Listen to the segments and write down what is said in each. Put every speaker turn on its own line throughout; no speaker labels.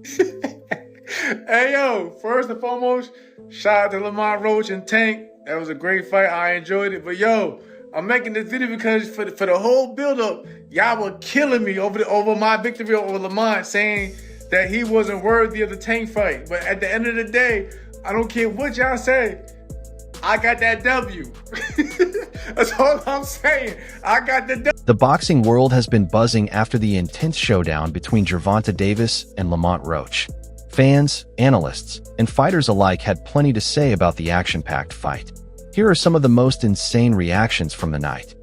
Hey yo, first and foremost, shout out to Lamont Roach and Tank. That was a great fight. I enjoyed it. But yo, I'm making this video because for the whole build up, y'all were killing me over my victory over Lamont, saying that he wasn't worthy of the Tank fight. But at the end of the day, I don't care what y'all say. I got that W. That's all I'm saying. I got the W.
The boxing world has been buzzing after the intense showdown between Gervonta Davis and Lamont Roach. Fans, analysts, and fighters alike had plenty to say about the action-packed fight. Here are some of the most insane reactions from the night.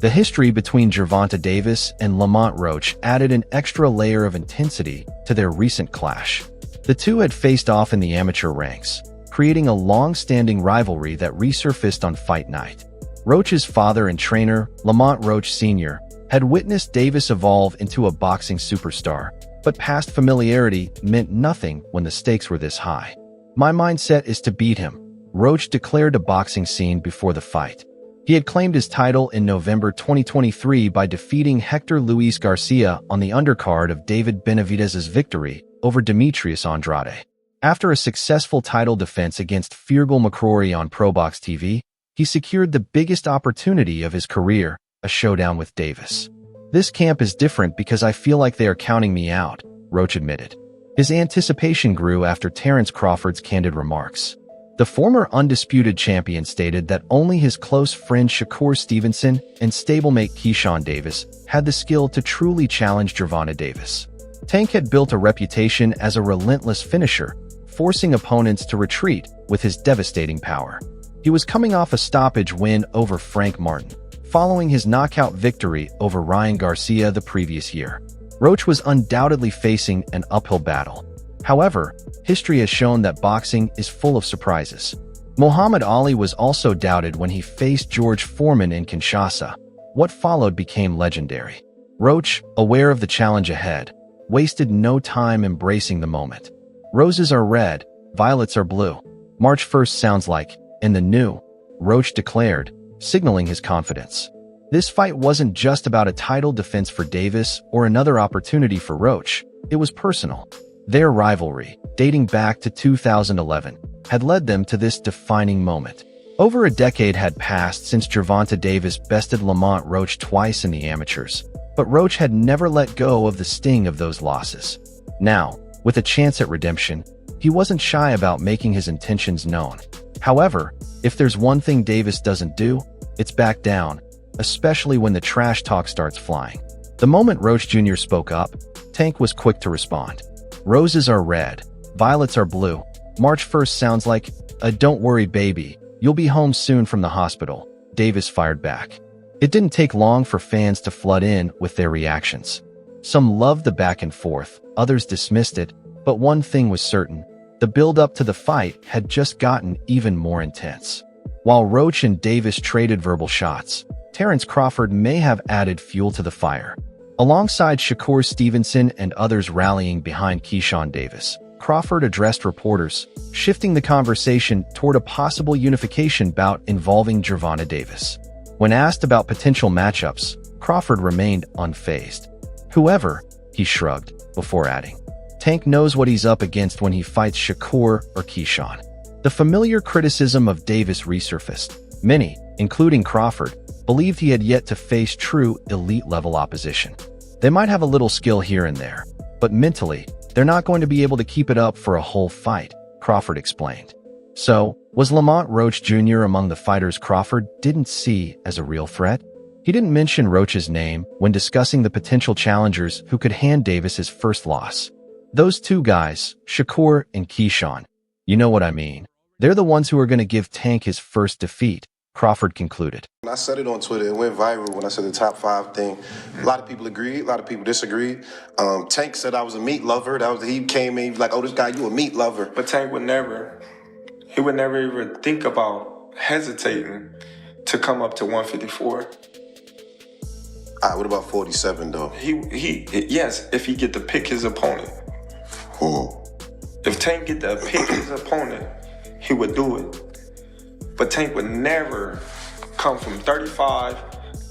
The history between Gervonta Davis and Lamont Roach added an extra layer of intensity to their recent clash. The two had faced off in the amateur ranks, creating a long-standing rivalry that resurfaced on fight night. Roach's father and trainer, Lamont Roach Sr., had witnessed Davis evolve into a boxing superstar, but past familiarity meant nothing when the stakes were this high. "My mindset is to beat him," Roach declared to Boxing Scene before the fight. He had claimed his title in November 2023 by defeating Hector Luis Garcia on the undercard of David Benavidez's victory over Demetrius Andrade. After a successful title defense against Fergal McCrory on ProBox TV, he secured the biggest opportunity of his career, a showdown with Davis. "This camp is different because I feel like they are counting me out," Roach admitted. His anticipation grew after Terence Crawford's candid remarks. The former undisputed champion stated that only his close friend Shakur Stevenson and stablemate Keyshawn Davis had the skill to truly challenge Gervonta Davis. Tank had built a reputation as a relentless finisher, forcing opponents to retreat with his devastating power. He was coming off a stoppage win over Frank Martin, following his knockout victory over Ryan Garcia the previous year. Roach was undoubtedly facing an uphill battle. However, history has shown that boxing is full of surprises. Muhammad Ali was also doubted when he faced George Foreman in Kinshasa. What followed became legendary. Roach, aware of the challenge ahead, wasted no time embracing the moment. "Roses are red, violets are blue. March 1st sounds like, and the new," Roach declared, signaling his confidence. This fight wasn't just about a title defense for Davis or another opportunity for Roach. It was personal. Their rivalry, dating back to 2011, had led them to this defining moment. Over a decade had passed since Gervonta Davis bested Lamont Roach twice in the amateurs, but Roach had never let go of the sting of those losses. Now, with a chance at redemption, he wasn't shy about making his intentions known. However, if there's one thing Davis doesn't do, it's back down, especially when the trash talk starts flying. The moment Roach Jr. spoke up, Tank was quick to respond. "Roses are red, violets are blue. March 1st sounds like, don't worry baby, you'll be home soon from the hospital," Davis fired back. It didn't take long for fans to flood in with their reactions. Some loved the back and forth, others dismissed it, but one thing was certain: the build-up to the fight had just gotten even more intense. While Roach and Davis traded verbal shots, Terence Crawford may have added fuel to the fire. Alongside Shakur Stevenson and others rallying behind Keyshawn Davis, Crawford addressed reporters, shifting the conversation toward a possible unification bout involving Gervonta Davis. When asked about potential matchups, Crawford remained unfazed. "Whoever," he shrugged, before adding, "Tank knows what he's up against when he fights Shakur or Keyshawn." The familiar criticism of Davis resurfaced. Many, including Crawford, believed he had yet to face true elite-level opposition. They might have a little skill here and there, but mentally, they're not going to be able to keep it up for a whole fight, Crawford explained. So, was Lamont Roach Jr. among the fighters Crawford didn't see as a real threat? He didn't mention Roach's name when discussing the potential challengers who could hand Davis his first loss. "Those two guys, Shakur and Keyshawn, you know what I mean. They're the ones who are going to give Tank his first defeat," Crawford concluded.
I said it on Twitter. It went viral when I said the top 5 thing. A lot of people agreed. A lot of people disagreed. Tank said I was a meat lover. He came in, he was like, "Oh, this guy, you a meat lover."
But Tank would never even think about hesitating to come up to 154.
All right, what about 47 though?
Yes, if he get to pick his opponent. If Tank get to pick his opponent, he would do it. But Tank would never come from 35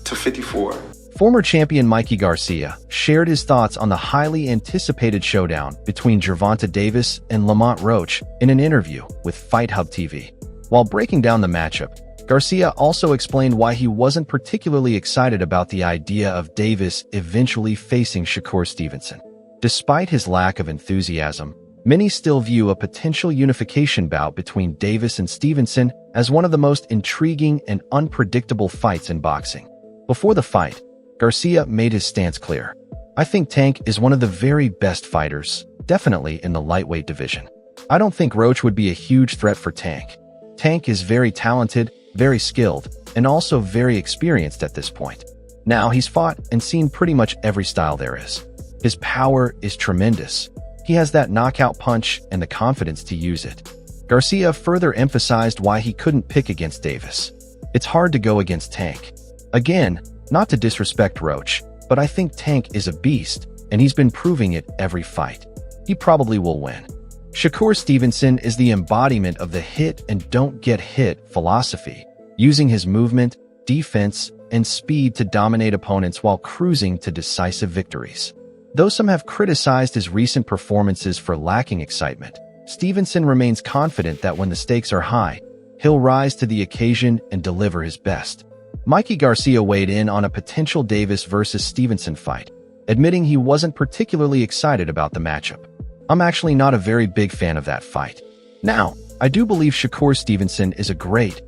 to 54.
Former champion Mikey Garcia shared his thoughts on the highly anticipated showdown between Gervonta Davis and Lamont Roach in an interview with Fight Hub TV. While breaking down the matchup, Garcia also explained why he wasn't particularly excited about the idea of Davis eventually facing Shakur Stevenson. Despite his lack of enthusiasm, many still view a potential unification bout between Davis and Stevenson as one of the most intriguing and unpredictable fights in boxing. Before the fight, Garcia made his stance clear. "I think Tank is one of the very best fighters, definitely in the lightweight division. I don't think Roach would be a huge threat for Tank. Tank is very talented, very skilled, and also very experienced at this point. Now, he's fought and seen pretty much every style there is. His power is tremendous. He has that knockout punch and the confidence to use it. Garcia further emphasized why he couldn't pick against Davis. It's hard to go against Tank. Again, not to disrespect Roach, but I think Tank is a beast, and he's been proving it every fight. He probably will win. Shakur Stevenson is the embodiment of the hit and don't get hit philosophy, using his movement, defense, and speed to dominate opponents while cruising to decisive victories. Though some have criticized his recent performances for lacking excitement, Stevenson remains confident that when the stakes are high, he'll rise to the occasion and deliver his best. Mikey Garcia weighed in on a potential Davis versus Stevenson fight, admitting he wasn't particularly excited about the matchup. I'm actually not a very big fan of that fight. Now, I do believe Shakur Stevenson is a great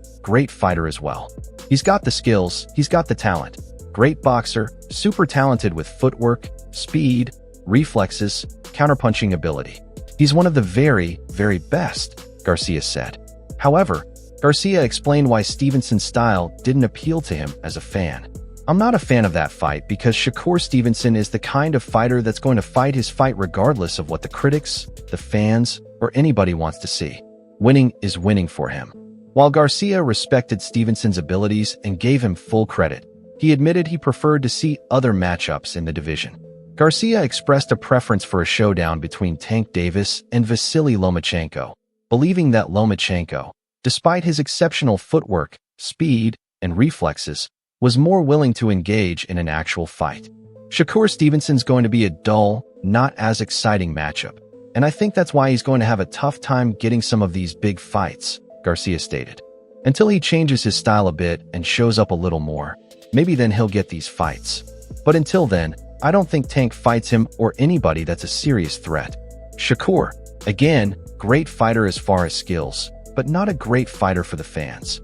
fighter as well. He's got the skills, he's got the talent. Great boxer, super talented with footwork, speed, reflexes, counterpunching ability. He's one of the very, very best, Garcia said. However, Garcia explained why Stevenson's style didn't appeal to him as a fan. I'm not a fan of that fight because Shakur Stevenson is the kind of fighter that's going to fight his fight regardless of what the critics, the fans, or anybody wants to see. Winning is winning for him. While Garcia respected Stevenson's abilities and gave him full credit, he admitted he preferred to see other matchups in the division. Garcia expressed a preference for a showdown between Tank Davis and Vasily Lomachenko, believing that Lomachenko, despite his exceptional footwork, speed, and reflexes, was more willing to engage in an actual fight. Shakur Stevenson's going to be a dull, not as exciting matchup, and I think that's why he's going to have a tough time getting some of these big fights, Garcia stated. Until he changes his style a bit and shows up a little more, maybe then he'll get these fights. But until then, I don't think Tank fights him or anybody that's a serious threat. Shakur, again, great fighter as far as skills, but not a great fighter for the fans.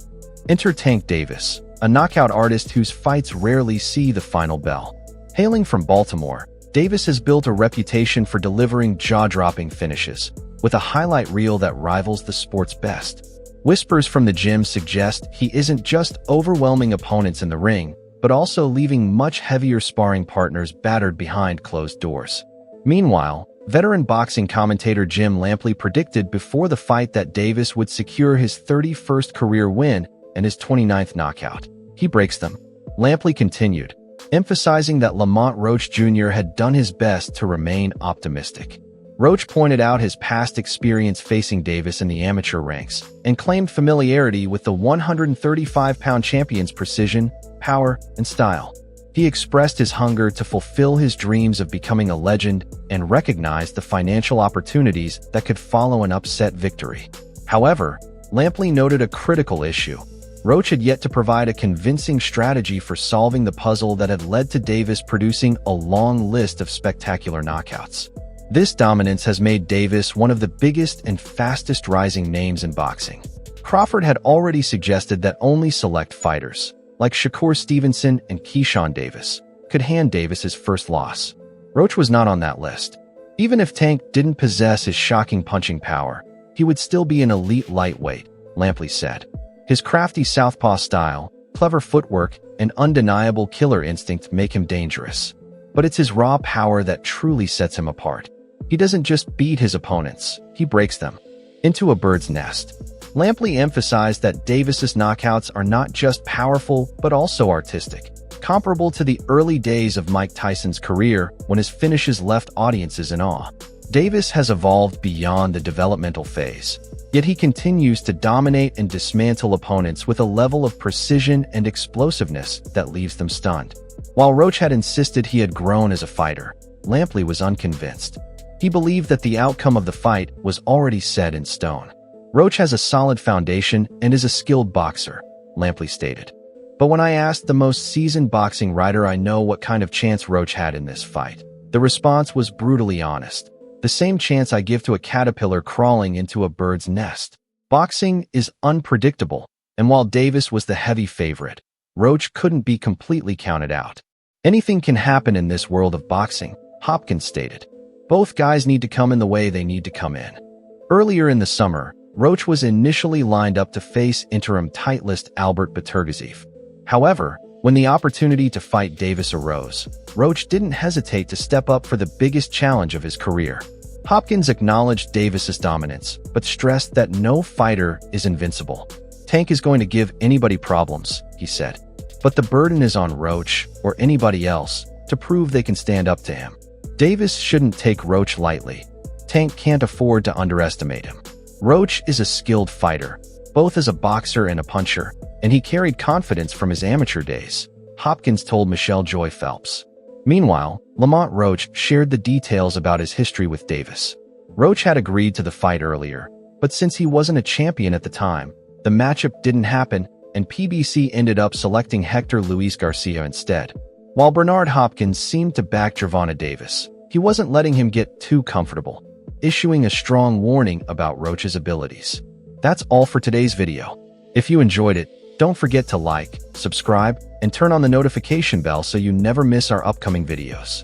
Enter Tank Davis, a knockout artist whose fights rarely see the final bell. Hailing from Baltimore, Davis has built a reputation for delivering jaw-dropping finishes, with a highlight reel that rivals the sport's best. Whispers from the gym suggest he isn't just overwhelming opponents in the ring, but also leaving much heavier sparring partners battered behind closed doors. Meanwhile, veteran boxing commentator Jim Lampley predicted before the fight that Davis would secure his 31st career win and his 29th knockout. He breaks them. Lampley continued, emphasizing that Lamont Roach Jr. had done his best to remain optimistic. Roach pointed out his past experience facing Davis in the amateur ranks and claimed familiarity with the 135-pound champion's precision, power, and style. He expressed his hunger to fulfill his dreams of becoming a legend and recognized the financial opportunities that could follow an upset victory. However, Lampley noted a critical issue. Roach had yet to provide a convincing strategy for solving the puzzle that had led to Davis producing a long list of spectacular knockouts. This dominance has made Davis one of the biggest and fastest rising names in boxing. Crawford had already suggested that only select fighters, like Shakur Stevenson and Keyshawn Davis, could hand Davis his first loss. Roach was not on that list. Even if Tank didn't possess his shocking punching power, he would still be an elite lightweight, Lampley said. His crafty southpaw style, clever footwork, and undeniable killer instinct make him dangerous. But it's his raw power that truly sets him apart. He doesn't just beat his opponents, he breaks them into a bird's nest. Lampley emphasized that Davis's knockouts are not just powerful but also artistic, comparable to the early days of Mike Tyson's career when his finishes left audiences in awe. Davis has evolved beyond the developmental phase, yet he continues to dominate and dismantle opponents with a level of precision and explosiveness that leaves them stunned. While Roach had insisted he had grown as a fighter, Lampley was unconvinced. He believed that the outcome of the fight was already set in stone. Roach has a solid foundation and is a skilled boxer, Lampley stated. But when I asked the most seasoned boxing writer I know what kind of chance Roach had in this fight, the response was brutally honest. The same chance I give to a caterpillar crawling into a bird's nest. Boxing is unpredictable, and while Davis was the heavy favorite, Roach couldn't be completely counted out. Anything can happen in this world of boxing, Hopkins stated. Both guys need to come in the way they need to come in. Earlier in the summer, Roach was initially lined up to face interim tight list Albert Baturgaziev. However, When the opportunity to fight Davis arose, Roach didn't hesitate to step up for the biggest challenge of his career. Hopkins acknowledged Davis's dominance, but stressed that no fighter is invincible. Tank is going to give anybody problems, he said. But the burden is on Roach, or anybody else, to prove they can stand up to him. Davis shouldn't take Roach lightly. Tank can't afford to underestimate him. Roach is a skilled fighter, both as a boxer and a puncher, and he carried confidence from his amateur days, Hopkins told Michelle Joy Phelps. Meanwhile, Lamont Roach shared the details about his history with Davis. Roach had agreed to the fight earlier, but since he wasn't a champion at the time, the matchup didn't happen, and PBC ended up selecting Hector Luis Garcia instead. While Bernard Hopkins seemed to back Gervonta Davis, he wasn't letting him get too comfortable, issuing a strong warning about Roach's abilities. That's all for today's video. If you enjoyed it, don't forget to like, subscribe, and turn on the notification bell so you never miss our upcoming videos.